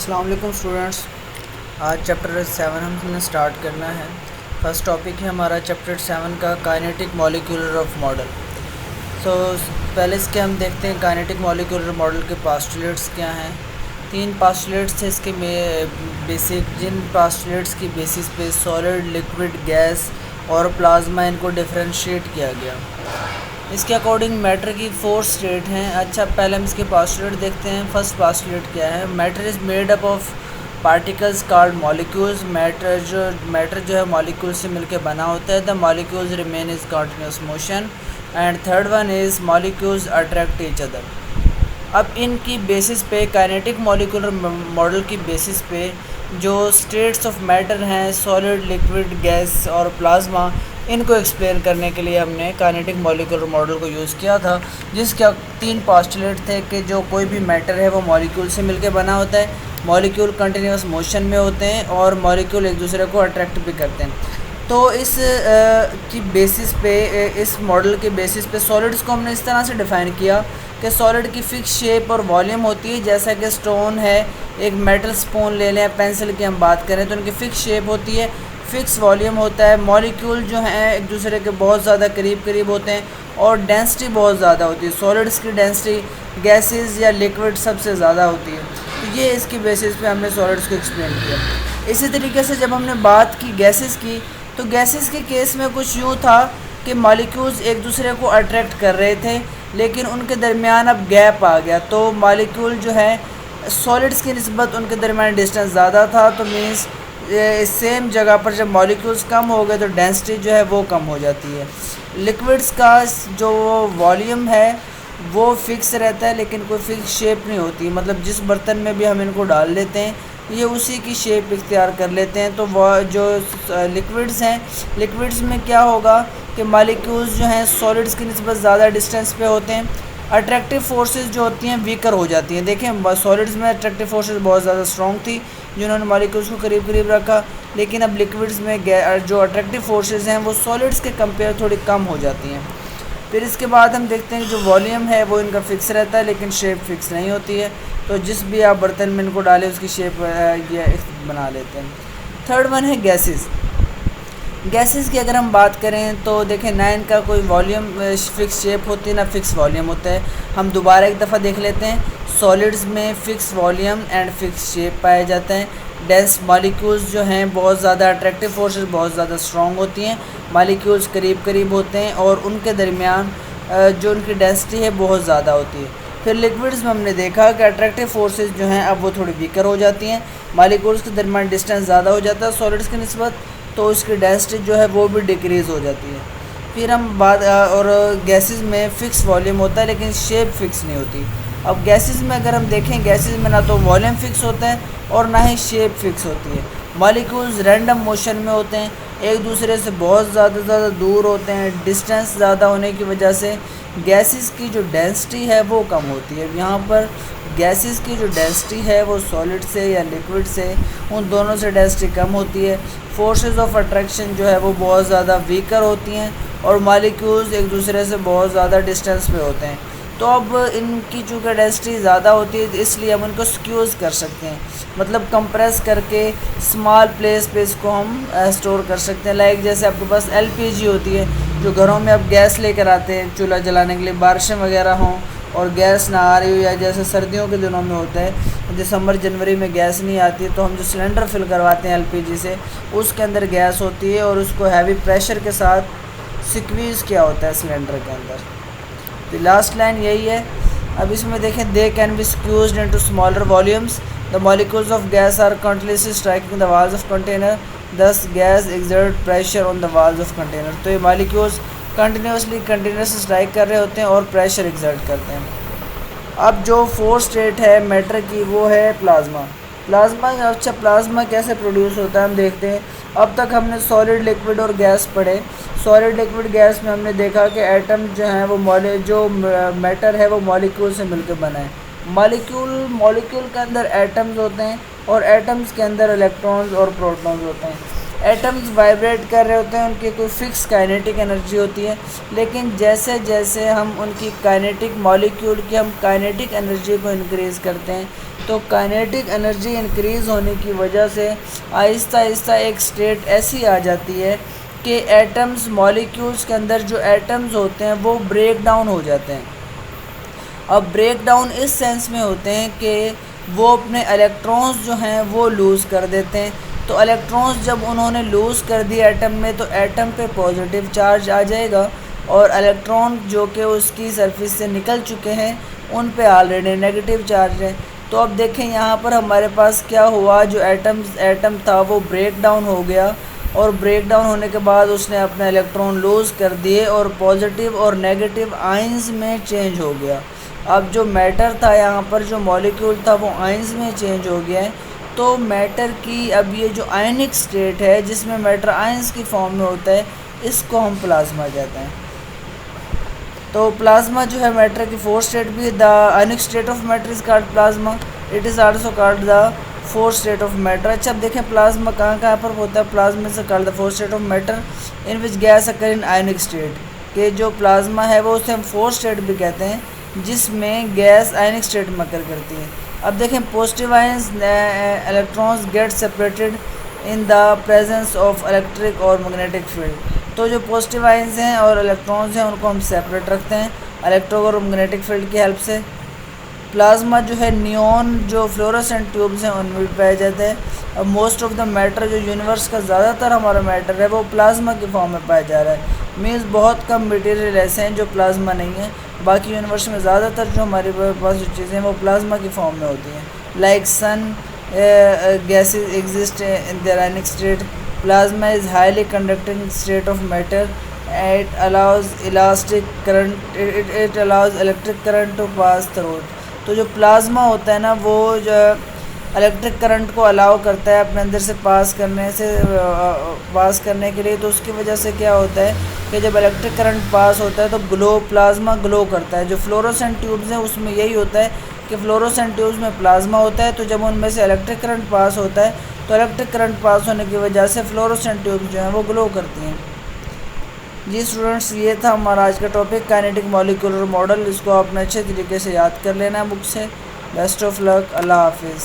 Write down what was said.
अस्सलाम वालेकुम स्टूडेंट्स। आज चैप्टर 7 हमने स्टार्ट करना है। फर्स्ट टॉपिक है हमारा चैप्टर 7 का काइनेटिक मॉलिक्यूलर ऑफ मॉडल। सो पहले इसके हम देखते हैं काइनेटिक मॉलिक्यूलर मॉडल के पास्टुलेट्स क्या हैं। 3 पास्टुलेट्स थे इसके बेसिक, जिन पास्टुलेट्स की बेसिस पे सॉलिड, लिक्विड, गैस और प्लाज्मा इनको डिफरेंशिएट किया गया। इसके अकॉर्डिंग मैटर की 4 स्टेट हैं। अच्छा, पहले हम इसके पास्टुलेट देखते हैं। फर्स्ट पास्टुलेट क्या है? Matter is made up of particles called molecules. Matter जो है मॉलिक्यूल से मिलकर बना होता है। The molecules remain is continuous motion. And third one is molecules attract each other. अब इनकी बेसिस पे काइनेटिक मॉलिक्यूलर मॉडल की बेसिस पे जो स्टेट्स ऑफ मैटर हैं, सॉलिड, लिक्विड, गैस और प्लाज्मा, इनको एक्सप्लेन करने के लिए हमने काइनेटिक मॉलिक्यूलर मॉडल को यूज़ किया था, जिसका 3 पास्टुलेट थे कि जो कोई भी मैटर है वो मॉलिक्यूल से मिलकर बना होता है, मॉलिक्यूल कंटिन्यूस मोशन में होते हैं और मॉलिक्यूल एक दूसरे को अट्रैक्ट भी करते हैं। तो इस की बेसिस पे, इस मॉडल के बेसिस पे सॉलिड्स को हमने इस तरह से डिफ़ाइन किया कि सॉलिड की फ़िक्स शेप और वॉल्यूम होती है। जैसा कि स्टोन है, एक मेटल स्पून ले लें, पेंसिल की हम बात करें तो उनकी फ़िक्स शेप होती है, फ़िक्स वॉल्यूम होता है। मॉलिक्यूल जो हैं एक दूसरे के बहुत ज़्यादा करीब होते हैं और डेंसिटी बहुत ज़्यादा होती है। सॉलिड्स की डेंसिटी गैसेस या लिक्विड सबसे ज़्यादा होती है। तो ये इसकी बेसिस पे हमने सॉलिड्स को एक्सप्लेन किया। इसी तरीके से जब हमने बात की गैसेस की, तो गैसेस के केस में कुछ यूँ था कि मॉलिक्यूल्स एक दूसरे को अट्रैक्ट कर रहे थे, लेकिन उनके दरमियान अब गैप आ गया। तो मॉलिक्यूल जो है सॉलिड्स की निस्बत उनके दरमियान डिस्टेंस ज़्यादा था, तो मीन्स सेम जगह पर जब मॉलिक्यूल्स कम हो गए तो डेंसिटी जो है वो कम हो जाती है। लिक्विड्स का जो वॉल्यूम है वो फिक्स रहता है, लेकिन कोई फिक्स शेप नहीं होती। मतलब जिस बर्तन में भी हम इनको डाल लेते हैं ये उसी की शेप इख्तियार कर लेते हैं। तो वह जो लिक्विड्स हैं, लिक्विड्स में क्या होगा कि मॉलिक्यूल्स जो हैं सॉलिड्स की निस्बत ज़्यादा डिस्टेंस पे होते हैं। अट्रैक्टिव फोर्सेस जो होती हैं वीकर हो जाती हैं। देखें, सॉलिड्स में अट्रैक्टिव फोर्सेस बहुत ज़्यादा स्ट्रॉन्ग थी जिन्होंने मॉलिक्यूल्स को करीब रखा, लेकिन अब लिक्विड्स में जो अट्रैक्टिव फोर्सेस हैं वो सॉलिड्स के कंपेयर थोड़ी कम हो जाती हैं। फिर इसके बाद हम देखते हैं कि जो वॉल्यूम है वो इनका फ़िक्स रहता है, लेकिन शेप फिक्स नहीं होती है। तो जिस भी आप बर्तन में इनको डालें उसकी शेप ये बना लेते हैं। थर्ड वन है गैसेस। गैसेस की अगर हम बात करें तो देखें, ना इनका कोई वॉल्यूम फ़िक्स शेप होती है ना फ़िक्स वॉल्यूम होता है। हम दोबारा एक दफ़ा देख लेते हैं। सॉलिड्स में fix volume and fix shape पाया जाता है। डेंस मॉलिक्यूल्स जो हैं बहुत ज़्यादा अट्रैक्टिव फोर्सेस बहुत ज़्यादा स्ट्रॉन्ग होती हैं। मॉलिक्यूल्स करीब होते हैं और उनके दरमियान जो उनकी डेंसिटी है बहुत ज़्यादा होती है। फिर लिक्विड्स में हमने देखा कि अट्रैक्टिव फोर्सेस जो हैं अब वो थोड़ी वीकर हो जाती हैं। मॉलिक्यूल्स के दरमियान डिस्टेंस ज़्यादा हो जाता है सॉलिड्स की निस्बत, तो उसकी डेंसिटी जो है वो भी डिक्रीज़ हो जाती है। फिर हम बात और गैसेस में फ़िक्स वॉल्यूम होता है लेकिन शेप फिक्स नहीं होती। अब गैसेस में अगर हम देखें, गैसेस में ना तो वॉल्यूम फिक्स होता है और ना ही शेप फिक्स होती है। मॉलिक्यूल्स रैंडम मोशन में होते हैं, एक दूसरे से बहुत ज़्यादा दूर होते हैं। डिस्टेंस ज़्यादा होने की वजह से गैसेस की जो डेंसिटी है वो कम होती है। यहाँ पर गैसेस की जो डेंसिटी है वो सॉलिड से या लिक्विड से, उन दोनों से डेंसिटी कम होती है। फोर्सेस ऑफ अट्रैक्शन जो है वो बहुत ज़्यादा वीकर होती हैं और मॉलिक्यूल्स एक दूसरे से बहुत ज़्यादा डिस्टेंस पे होते हैं। तो अब इनकी चूँकि डेंसिटी ज़्यादा होती है इसलिए हम इनको स्क्यूज़ कर सकते हैं, मतलब कंप्रेस करके स्मॉल प्लेस पे इसको हम स्टोर कर सकते हैं। लाइक जैसे आपके पास एलपीजी होती है, जो घरों में आप गैस लेकर आते हैं चूल्हा जलाने के लिए, बारिशें वगैरह हों और गैस ना आ रही हो, या जैसे सर्दियों के दिनों में होता है दिसंबर जनवरी में गैस नहीं आती, तो हम जो सिलेंडर फिल करवाते हैं एलपीजी से, उसके अंदर गैस होती है और उसको हैवी प्रेशर के साथ स्क्वीज़ किया होता है सिलेंडर के अंदर। तो लास्ट लाइन यही है। अब इसमें देखें, they can be squeezed into smaller volumes. The molecules of gas are continuously striking the walls of container, thus gas exert pressure on the walls of container. तो ये मॉलिक्यूल्स कंटिन्यूसली स्ट्राइक कर रहे होते हैं और प्रेशर एक्सर्ट करते हैं। अब जो 4 स्टेट है मैटर की वो है प्लाज्मा। अच्छा, प्लाज्मा कैसे प्रोड्यूस होता है हम देखते हैं। अब तक हमने सॉलिड, लिक्विड और गैस पढ़े। सॉलिड, लिक्विड, गैस में हमने देखा कि एटम जो हैं वो जो मैटर है वो मॉलिक्यूल से मिलकर बना है। मॉलिक्यूल के अंदर एटम्स होते हैं और एटम्स के अंदर इलेक्ट्रॉन्स और प्रोटॉन्स होते हैं। एटम्स वाइब्रेट कर रहे होते हैं, उनकी कोई फ़िक्स काइनेटिक एनर्जी होती है, लेकिन जैसे जैसे हम उनकी काइनेटिक मॉलिक्यूल की हम काइनेटिक एनर्जी को इंक्रीज़ करते हैं, तो काइनेटिक एनर्जी इंक्रीज़ होने की वजह से आहिस्ता आहिस्ता एक स्टेट ऐसी आ जाती है कि एटम्स मॉलिक्यूल्स के अंदर जो एटम्स होते हैं वो ब्रेक डाउन हो जाते हैं। अब ब्रेक डाउन इस सेंस में होते हैं कि वो अपने इलेक्ट्रॉन्स जो हैं वो लूज़ कर देते हैं। तो इलेक्ट्रॉन्स जब उन्होंने लूज़ कर दिए एटम में, तो एटम पे पॉजिटिव चार्ज आ जाएगा और इलेक्ट्रॉन जो कि उसकी सरफेस से निकल चुके हैं उन पे ऑलरेडी नेगेटिव चार्ज है। तो अब देखें यहाँ पर हमारे पास क्या हुआ, जो एटम था वो ब्रेक डाउन हो गया और ब्रेक डाउन होने के बाद उसने अपने इलेक्ट्रॉन लूज़ कर दिए और पॉजिटिव और नेगेटिव आयंस में चेंज हो गया। अब जो मैटर था यहाँ पर, जो मॉलिक्यूल था वो आयंस में चेंज हो गया है। तो मैटर की अब ये जो आयनिक स्टेट है जिसमें मैटर आयंस की फॉर्म में होता है, इसको हम प्लाज्मा कहते हैं। तो प्लाज्मा जो है मैटर की फोर्थ स्टेट भी, the ionic state of matter is called plasma, it is also called the fourth state of matter. अच्छा अब देखें प्लाज्मा कहाँ कहाँ पर होता है। Plasma is called the fourth state of matter in which gas occur in ionic state, कि जो प्लाज्मा है वो उसे हम फोर्थ स्टेट भी कहते हैं जिसमें गैस आयनिक स्टेट में अकर करती है। अब देखें positive ions electrons get separated in the presence of electric और मैग्नेटिक फील्ड। तो जो पॉजिटिव आयंस हैं और इलेक्ट्रॉन्स हैं उनको हम सेपरेट रखते हैं इलेक्ट्रिक और मैग्नेटिक फील्ड की हेल्प से। प्लाज्मा जो है नियॉन जो फ्लोरोसेंट ट्यूब्स हैं उनमें भी पाया जाता है। अब मोस्ट ऑफ द मैटर, जो यूनिवर्स का ज़्यादातर हमारा मैटर है वो प्लाज्मा की फॉर्म में पाया जा रहा है। मीन्स बहुत कम मटेरियल ऐसे हैं जो प्लाज्मा नहीं है। बाकी यूनिवर्स में ज़्यादातर जो हमारे पास जो चीज़ें हैं वो प्लाज्मा की फॉर्म में होती हैं। Like some gases exist in their ionic state, plasma is highly conducting state of matter, it allows electric current to pass through it। तो जो प्लाज्मा होता है ना वो जो इलेक्ट्रिक करंट को अलाउ करता है अपने अंदर से पास करने के लिए। तो उसकी वजह से क्या होता है कि जब इलेक्ट्रिक करंट पास होता है तो प्लाज्मा ग्लो करता है। जो फ्लोरोसेंट ट्यूब्स हैं उसमें यही होता है कि फ्लोरोसेंट ट्यूब्स में प्लाज्मा होता है, तो जब उनमें से इलेक्ट्रिक करंट पास होता है तो इलेक्ट्रिक करंट पास होने की वजह से फ्लोरोसेंट ट्यूब्स जो हैं वो ग्लो करती हैं। जी स्टूडेंट्स, ये था हमारा आज का टॉपिक काइनेटिक मॉलिक्यूलर मॉडल। इसको आपने अच्छे तरीके से याद कर लेना है बुक से। बेस्ट ऑफ लक, अल्लाह हाफिज़।